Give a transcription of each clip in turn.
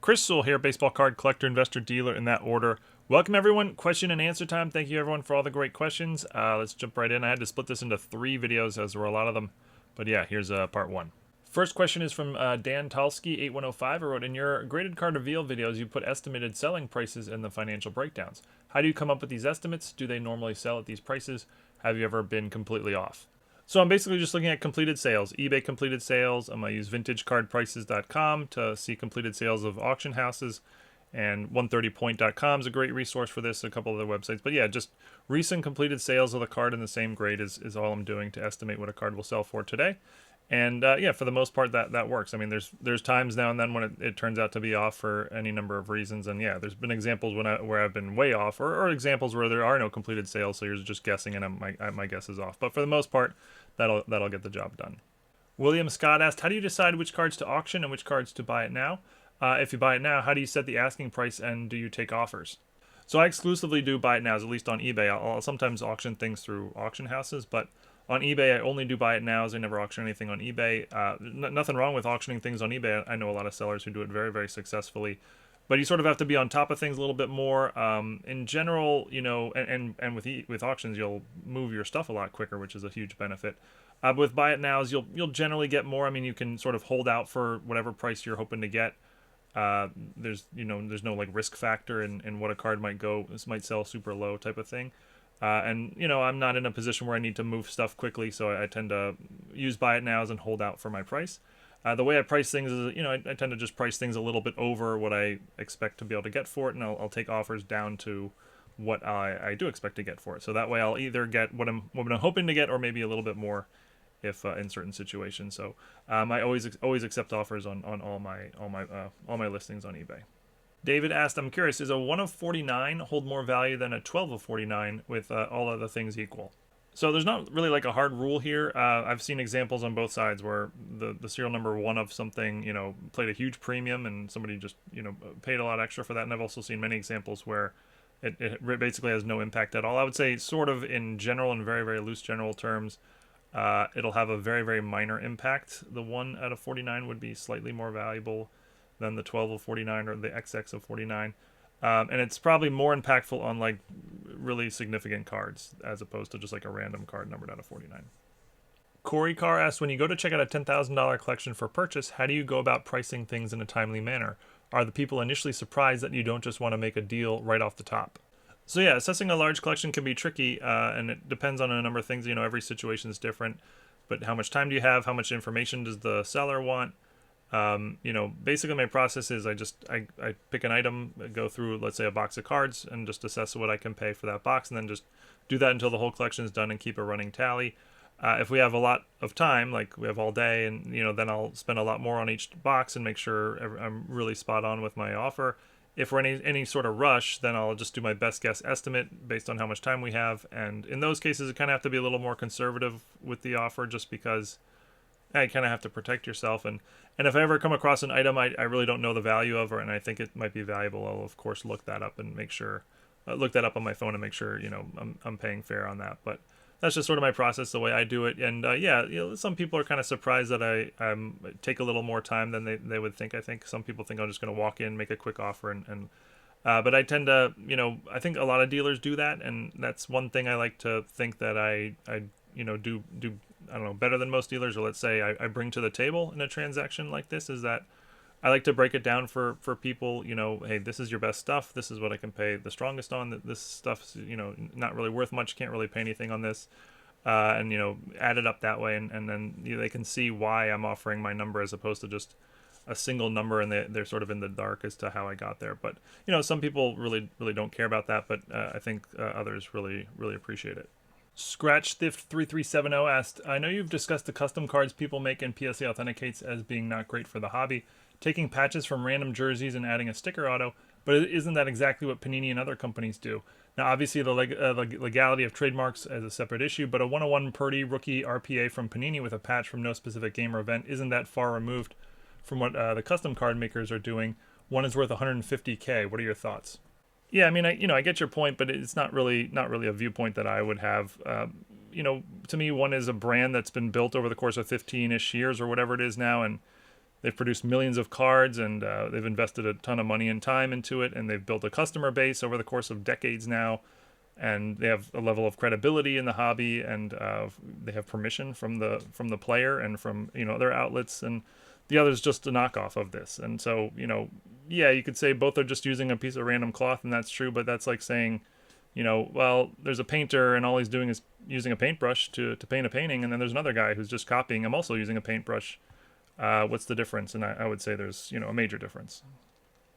Chris Sewall here, baseball card collector, investor, dealer, in that order. Welcome everyone. Question and answer time. Thank you everyone for all the great questions. Let's jump right in. I had to split this into 3 videos as there were a lot of them. But yeah, here's part 1. First question is from Dan Talski, 8105, who wrote, in your graded card reveal videos, you put estimated selling prices in the financial breakdowns. How do you come up with these estimates? Do they normally sell at these prices? Have you ever been completely off? So I'm basically just looking at completed sales, eBay completed sales. I'm going to use vintagecardprices.com to see completed sales of auction houses, and 130point.com is a great resource for this, a couple other websites. But yeah, just recent completed sales of the card in the same grade is all I'm doing to estimate what a card will sell for today. And yeah, for the most part, that works. I mean, there's times now and then when it turns out to be off for any number of reasons. And yeah, there's been examples where I've been way off, or examples where there are no completed sales, so you're just guessing and my guess is off. But for the most part, that'll get the job done. William Scott asked, how do you decide which cards to auction and which cards to buy it now? If you buy it now, how do you set the asking price and do you take offers? So I exclusively do buy it nows, at least on eBay. I'll sometimes auction things through auction houses, but on eBay, I only do buy it nows. I never auction anything on eBay. Nothing wrong with auctioning things on eBay. I know a lot of sellers who do it very, very successfully. But you sort of have to be on top of things a little bit more. In general, you know, and with auctions, you'll move your stuff a lot quicker, which is a huge benefit. But with buy it nows, you'll generally get more. I mean, you can sort of hold out for whatever price you're hoping to get. There's no like risk factor in what a card might go. This might sell super low type of thing. And you know, I'm not in a position where I need to move stuff quickly, so I tend to use buy it nows and hold out for my price. The way I price things is, you know, I tend to just price things a little bit over what I expect to be able to get for it, and I'll take offers down to what I do expect to get for it. So that way, I'll either get what I'm hoping to get, or maybe a little bit more, if in certain situations. So I always accept offers on all my listings on eBay. David asked, I'm curious, is a 1 of 49 hold more value than a 12 of 49 with all other things equal? So there's not really like a hard rule here. I've seen examples on both sides where the serial number 1 of something, you know, played a huge premium and somebody just, you know, paid a lot extra for that. And I've also seen many examples where it basically has no impact at all. I would say sort of in general, in very, very loose general terms, it'll have a very, very minor impact. The 1 out of 49 would be slightly more valuable than the 12 of 49 or the XX of 49. And it's probably more impactful on like really significant cards as opposed to just like a random card numbered out of 49. Corey Carr asks, when you go to check out a $10,000 collection for purchase, how do you go about pricing things in a timely manner? Are the people initially surprised that you don't just want to make a deal right off the top? So yeah, assessing a large collection can be tricky, and it depends on a number of things. You know, every situation is different. But how much time do you have? How much information does the seller want? You know, basically my process is I pick an item, go through, let's say, a box of cards, and just assess what I can pay for that box, and then just do that until the whole collection is done and keep a running tally. If we have a lot of time, like we have all day, and you know, then I'll spend a lot more on each box and make sure I'm really spot on with my offer. If we're in any sort of rush, then I'll just do my best guess estimate based on how much time we have. And in those cases, it kind of have to be a little more conservative with the offer, just because I kind of have to protect yourself. And if I ever come across an item I really don't know the value of, and I think it might be valuable, I'll of course look that up and make sure, look that up on my phone and make sure, you know, I'm paying fair on that. But that's just sort of my process, the way I do it. And yeah, you know, some people are kind of surprised that I take a little more time than they would think. I think some people think I'm just going to walk in, make a quick offer, but I tend to, you know, I think a lot of dealers do that, and that's one thing I like to think that I you know, do I don't know, better than most dealers, or let's say I bring to the table in a transaction like this, is that I like to break it down for people. You know, hey, this is your best stuff. This is what I can pay the strongest on. This stuff's, you know, not really worth much. Can't really pay anything on this. And, you know, add it up that way. And then you know, they can see why I'm offering my number as opposed to just a single number, and they're sort of in the dark as to how I got there. But, you know, some people really don't care about that. But I think others really appreciate it. Scratch Thrift 3370 asked, I know you've discussed the custom cards people make and PSA authenticates as being not great for the hobby, taking patches from random jerseys and adding a sticker auto, but isn't that exactly what Panini and other companies do? Now, obviously, the legality of trademarks is a separate issue, but a 101 Purdy rookie RPA from Panini with a patch from no specific game or event isn't that far removed from what the custom card makers are doing. One is worth $150K. What are your thoughts? Yeah, I mean, I get your point, but it's not really a viewpoint that I would have. You know, to me, one is a brand that's been built over the course of 15-ish years or whatever it is now, and they've produced millions of cards, and they've invested a ton of money and time into it, and they've built a customer base over the course of decades now, and they have a level of credibility in the hobby, and they have permission from the player and from other outlets, and the other's just a knockoff of this. And so yeah, you could say both are just using a piece of random cloth, and that's true, but that's like saying, well, there's a painter and all he's doing is using a paintbrush to paint a painting, and then there's another guy who's just copying him, also using a paintbrush. What's the difference? And I would say there's a major difference.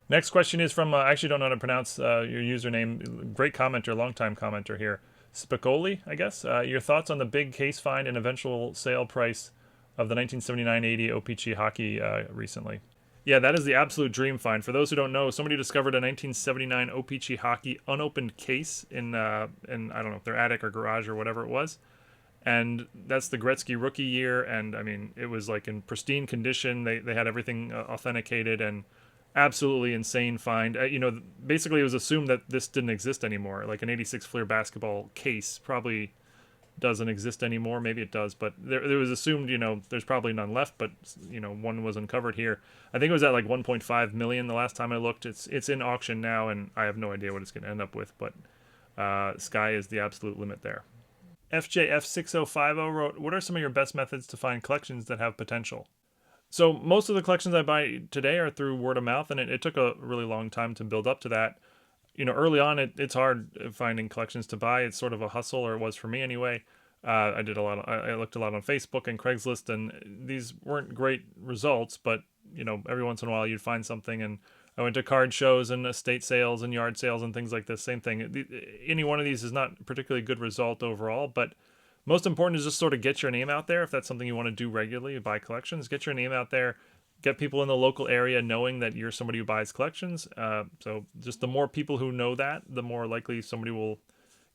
Next question is from, I actually don't know how to pronounce your username. Great commenter, long-time commenter here. Spicoli, I guess. Your thoughts on the big case find and eventual sale price of the 1979-80 OPC hockey recently? Yeah, that is the absolute dream find. For those who don't know, somebody discovered a 1979 OPC hockey unopened case in I don't know if their attic or garage or whatever it was. And that's the Gretzky rookie year, and I mean, it was like in pristine condition. They had everything authenticated, and absolutely insane find. Basically it was assumed that this didn't exist anymore. Like an 86 Fleer basketball case probably doesn't exist anymore. Maybe it does, but there was assumed, there's probably none left, but one was uncovered here. I think it was at like 1.5 million the last time I looked. It's in auction now, and I have no idea what it's going to end up with, but sky is the absolute limit there. FJF6050 wrote, what are some of your best methods to find collections that have potential? So most of the collections I buy today are through word of mouth, and it took a really long time to build up to that. Early on, it's hard finding collections to buy. It's sort of a hustle, or it was for me anyway. I looked a lot on Facebook and Craigslist, and these weren't great results, but every once in a while you'd find something. And I went to card shows and estate sales and yard sales and things like this. Same thing. Any one of these is not a particularly good result overall, but most important is just sort of get your name out there. If that's something you want to do regularly, buy collections, get your name out there, get people in the local area knowing that you're somebody who buys collections. So just the more people who know that, the more likely somebody will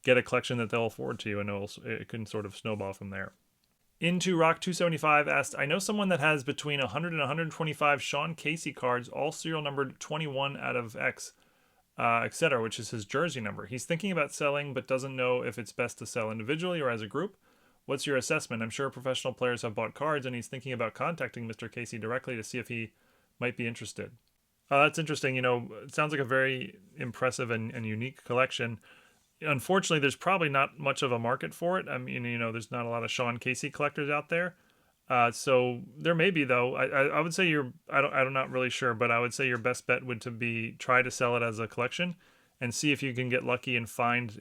get a collection that they'll afford to you, and it can sort of snowball from there. Into Rock 275 asked, I know someone that has between 100 and 125 Sean Casey cards, all serial numbered 21 out of X, etc., which is his jersey number. He's thinking about selling, but doesn't know if it's best to sell individually or as a group. What's your assessment? I'm sure professional players have bought cards, and he's thinking about contacting Mr. Casey directly to see if he might be interested. That's interesting. It sounds like a very impressive and unique collection. Unfortunately, there's probably not much of a market for it. I mean, there's not a lot of Sean Casey collectors out there. So there may be, though. I would say I'm not really sure, but I would say your best bet would to be try to sell it as a collection and see if you can get lucky and find,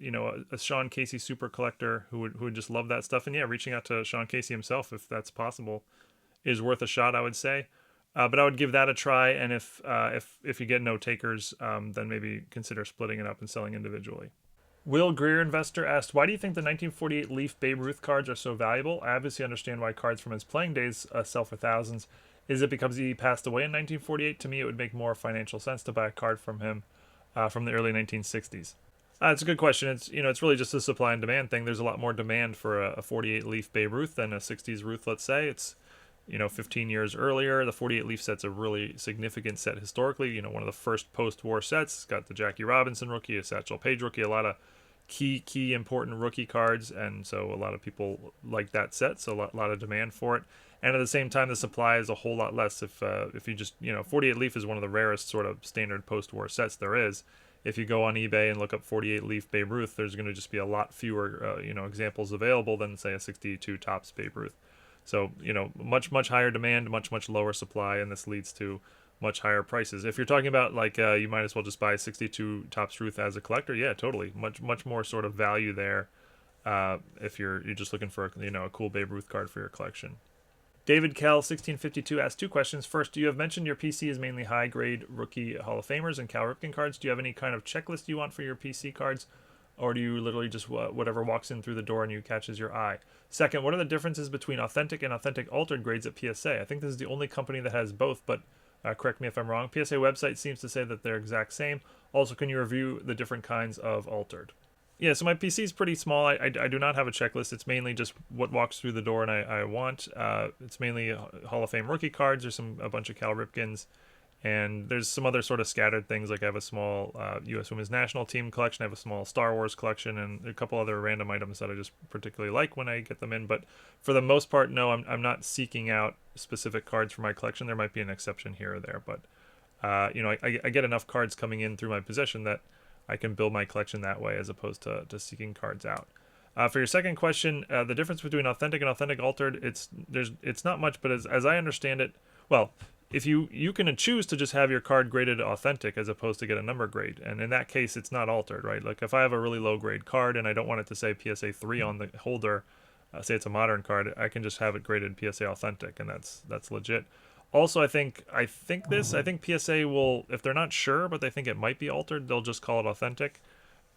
a Sean Casey super collector who would just love that stuff. And yeah, reaching out to Sean Casey himself, if that's possible, is worth a shot, I would say. But I would give that a try. And if you get no takers, then maybe consider splitting it up and selling individually. Will Greer Investor asked, why do you think the 1948 Leaf Babe Ruth cards are so valuable? I obviously understand why cards from his playing days sell for thousands. Is it because he passed away in 1948? To me, it would make more financial sense to buy a card from him from the early 1960s. It's a good question. It's really just a supply and demand thing. There's a lot more demand for a 48 Leaf Babe Ruth than a 60s Ruth, let's say. It's 15 years earlier. The 48 Leaf set's a really significant set historically. One of the first post-war sets. It's got the Jackie Robinson rookie, a Satchel Paige rookie, a lot of key important rookie cards, and so a lot of people like that set, so a lot of demand for it. And at the same time, the supply is a whole lot less. If you just 48 Leaf is one of the rarest sort of standard post-war sets there is. If you go on eBay and look up 48 Leaf Babe Ruth, there's going to just be a lot fewer examples available than, say, a 62 Topps Babe Ruth. So much higher demand, much lower supply, and this leads to much higher prices. If you're talking about you might as well just buy 62 Topps Ruth as a collector. Yeah, totally. Much more sort of value there. If you're just looking for a cool Babe Ruth card for your collection. David Kell 1652 asked two questions. First, you have mentioned your PC is mainly high grade rookie Hall of Famers and Cal Ripken cards. Do you have any kind of checklist you want for your PC cards, or do you literally just whatever walks in through the door and you catches your eye? Second, what are the differences between authentic and authentic altered grades at PSA? I think this is the only company that has both, but correct me if I'm wrong. PSA website seems to say that they're exact same. Also, can you review the different kinds of altered? Yeah, so my PC is pretty small. I do not have a checklist. It's mainly just what walks through the door and I want. It's mainly Hall of Fame rookie cards. There's a bunch of Cal Ripkens And there's some other sort of scattered things, like I have a small U.S. Women's National Team collection, I have a small Star Wars collection, and a couple other random items that I just particularly like when I get them in. But for the most part, no, I'm not seeking out specific cards for my collection. There might be an exception here or there, but you know, I get enough cards coming in through my possession that I can build my collection that way as opposed to seeking cards out. For your second question, the difference between authentic and authentic altered, it's not much, but as I understand it, well, if you can choose to just have your card graded authentic as opposed to get a number grade, and in that case it's not altered, right? Like if I have a really low grade card and I don't want it to say PSA 3 on the holder, say it's a modern card, I can just have it graded PSA authentic, and that's legit. Also, I think PSA will, if they're not sure but they think it might be altered, they'll just call it authentic.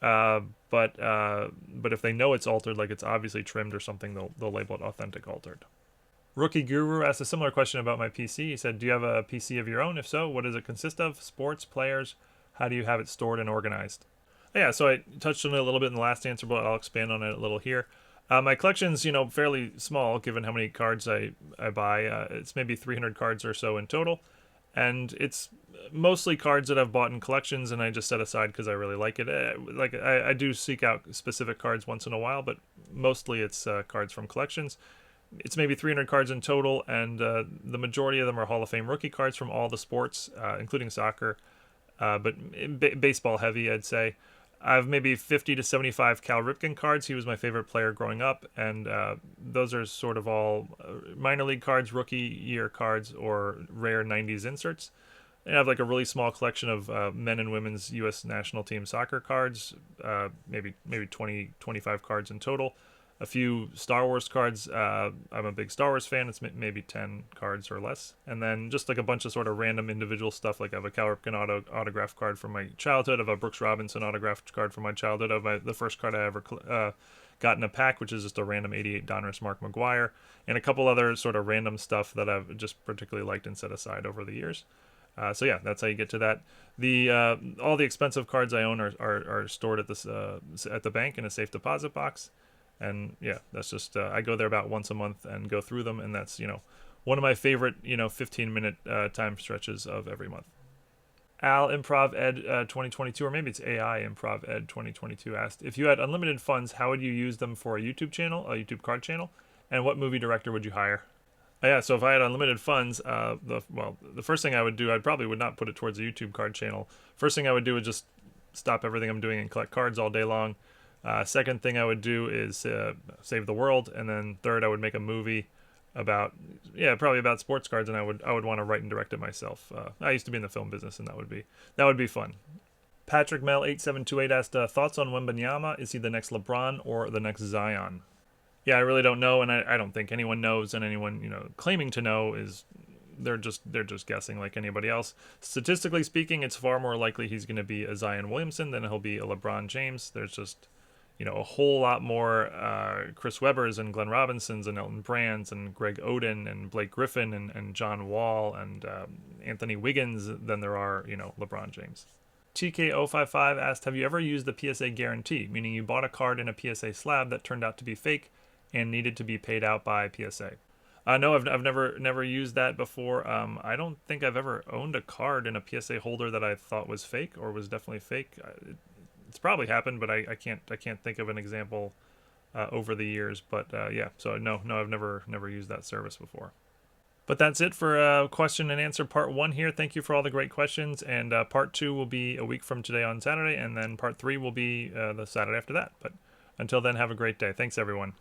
But if they know it's altered, like it's obviously trimmed or something, they'll label it authentic altered. Rookie Guru asked a similar question about my PC. He said, do you have a PC of your own? If so, what does it consist of? Sports, players? How do you have it stored and organized? Yeah, so I touched on it a little bit in the last answer, but I'll expand on it a little here. My collection's, you know, fairly small given how many cards I buy. It's maybe 300 cards or so in total. And it's mostly cards that I've bought in collections and I just set aside because I really like it. Like I do seek out specific cards once in a while, but mostly it's cards from collections. It's maybe 300 cards in total, and the majority of them are Hall of Fame rookie cards from all the sports, including soccer, but baseball heavy, I'd say. I have maybe 50 to 75 Cal Ripken cards. He was my favorite player growing up, and those are sort of all minor league cards, rookie year cards, or rare 90s inserts. And I have like a really small collection of men and women's U.S. national team soccer cards, maybe 20, 25 cards in total. A few Star Wars cards. I'm a big Star Wars fan. It's maybe 10 cards or less. And then just like a bunch of sort of random individual stuff. Like I have a Cal Ripken autograph card from my childhood. I have a Brooks Robinson autograph card from my childhood. I have the first card I ever got in a pack, which is just a random 88 donruss Mark McGuire. And a couple other sort of random stuff that I've just particularly liked and set aside over the years. So yeah, that's how you get to that. All the expensive cards I own are stored at the bank in a safe deposit box. And yeah, that's just, I go there about once a month and go through them. And that's, you know, one of my favorite, 15-minute time stretches of every month. Al Improv Ed 2022, or maybe it's AI Improv Ed 2022 asked, if you had unlimited funds, how would you use them for a YouTube card channel? And what movie director would you hire? Yeah, so if I had unlimited funds, the first thing I would do, I probably would not put it towards a YouTube card channel. First thing I would do is just stop everything I'm doing and collect cards all day long. Second thing I would do is save the world, and then third I would make a movie probably about sports cards, and I would want to write and direct it myself. I used to be in the film business, and that would be fun. Patrick Mel 8728 asked thoughts on Wembanyama. Is he the next LeBron or the next Zion? Yeah, I really don't know, and I don't think anyone knows, and anyone claiming to know they're just guessing like anybody else. Statistically speaking, it's far more likely he's going to be a Zion Williamson than he'll be a LeBron James. There's just a whole lot more Chris Webbers and Glenn Robinsons and Elton Brands and Greg Oden and Blake Griffin and John Wall and Anthony Wiggins than there are, LeBron James. TK055 asked, have you ever used the PSA guarantee, meaning you bought a card in a PSA slab that turned out to be fake and needed to be paid out by PSA? No, I've never used that before. I don't think I've ever owned a card in a PSA holder that I thought was fake or was definitely fake. It's probably happened, but I can't think of an example over the years. But yeah, so no, I've never used that service before. But that's it for question and answer part 1 here. Thank you for all the great questions, and part 2 will be a week from today on Saturday, and then part 3 will be the Saturday after that. But until then, have a great day. Thanks, everyone.